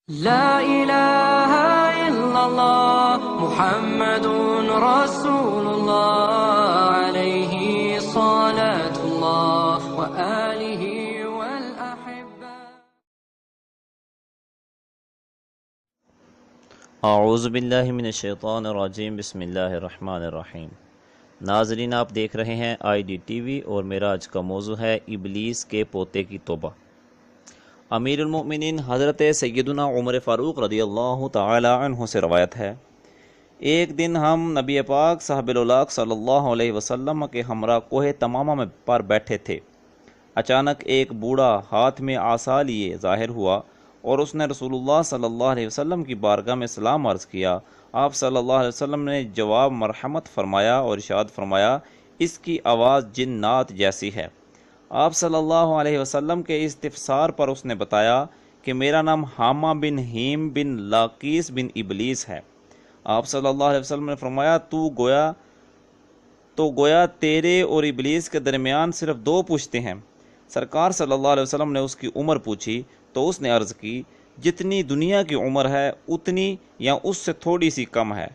لا إله إلا الله محمد رسول الله عليه صلاة الله وآله والأحبة. اعوذ باللہ من الشیطان الرجیم. بسم اللہ الرحمن الرحیم. ناظرین، آپ دیکھ رہے ہیں آئی ڈی ٹی وی اور میرا آج کا موضوع ہے ابلیس کے پوتے کی توبہ. امیر المؤمنین حضرت سیدنا عمر فاروق رضی اللہ تعالی عنہ سے روایت ہے، ایک دن ہم نبی پاک صاحب الاولاق صلی اللہ علیہ وسلم کے ہمراہ کوہ تمامہ پر بیٹھے تھے. اچانک ایک بوڑھا ہاتھ میں عصا لیے ظاہر ہوا اور اس نے رسول اللہ صلی اللہ علیہ وسلم کی بارگاہ میں سلام عرض کیا. آپ صلی اللہ علیہ وسلم نے جواب مرحمت فرمایا اور ارشاد فرمایا، اس کی آواز جنات جیسی ہے. آپ صلی اللہ علیہ وسلم کے استفسار پر اس نے بتایا کہ میرا نام حامہ بن ہیم بن لاقیس بن ابلیس ہے. آپ صلی اللہ علیہ وسلم نے فرمایا، تو گویا تیرے اور ابلیس کے درمیان صرف 2 پشتے ہیں. سرکار صلی اللہ علیہ وسلم نے اس کی عمر پوچھی تو اس نے عرض کی، جتنی دنیا کی عمر ہے اتنی یا اس سے تھوڑی سی کم ہے.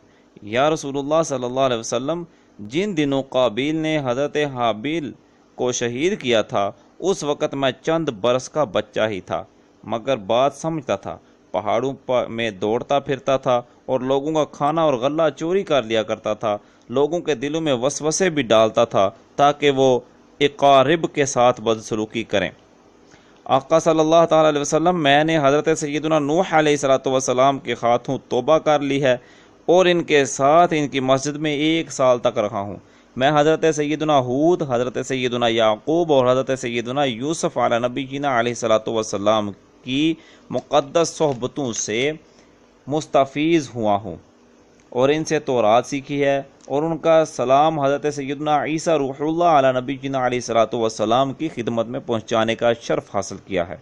یا رسول اللہ صلی اللہ علیہ وسلم، جن دنوں قابیل نے حضرت حابیل کو شہید کیا تھا اس وقت میں چند برس کا بچہ ہی تھا، مگر بات سمجھتا تھا، پہاڑوں میں دوڑتا پھرتا تھا اور لوگوں کا کھانا اور غلہ چوری کر لیا کرتا تھا. لوگوں کے دلوں میں وسوسے بھی ڈالتا تھا تاکہ وہ اقارب کے ساتھ بدسلوکی کریں. آقا صلی اللہ تعالی علیہ وسلم، میں نے حضرت سیدنا نوح علیہ السلام کے ہاتھوں توبہ کر لی ہے اور ان کے ساتھ ان کی مسجد میں 1 سال تک رہا ہوں. میں حضرت سیدنا ہود، حضرت سیدنا یعقوب اور حضرت سیدنا یوسف علی نبینا علیہ السلام کی مقدس صحبتوں سے مستفیض ہوا ہوں اور ان سے تورات سیکھی ہے، اور ان کا سلام حضرت سیدنا عیسیٰ روح اللہ علی نبینا علیہ السلام کی خدمت میں پہنچانے کا شرف حاصل کیا ہے.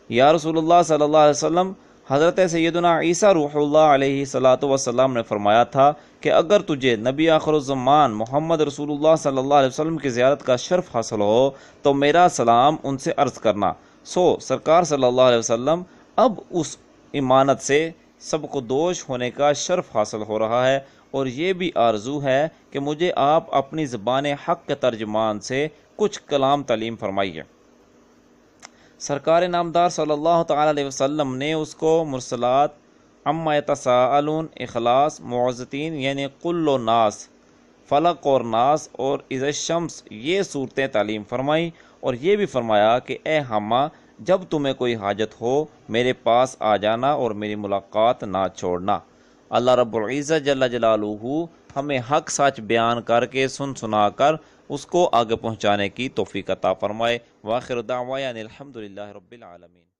یا رسول اللہ صلی اللہ علیہ وسلم، حضرت سیدنا عیسیٰ روح اللہ علیہ السلام نے فرمایا تھا کہ اگر تجھے نبی آخر الزمان محمد رسول اللہ صلی اللہ علیہ وسلم کی زیارت کا شرف حاصل ہو تو میرا سلام ان سے عرض کرنا. سرکار صلی اللہ علیہ وسلم، اب اس امانت سے سب کو دوش ہونے کا شرف حاصل ہو رہا ہے، اور یہ بھی آرزو ہے کہ مجھے آپ اپنی زبان حق کے ترجمان سے کچھ کلام تعلیم فرمائیے. سرکار نامدار صلی اللہ تعالی علیہ وسلم نے اس کو مرسلات، عما یتساءلون، اخلاص، معوذتین یعنی قل و ناس، فلق اور ناس اور اذا الشمس یہ صورتیں تعلیم فرمائی، اور یہ بھی فرمایا کہ اے حامہ، جب تمہیں کوئی حاجت ہو میرے پاس آ جانا اور میری ملاقات نہ چھوڑنا. اللہ رب العزت جل جلالہ ہمیں حق سچ بیان کر کے سنا کر اس کو آگے پہنچانے کی توفیق عطا فرمائے. وآخر دعوانا الحمدللہ رب العالمین.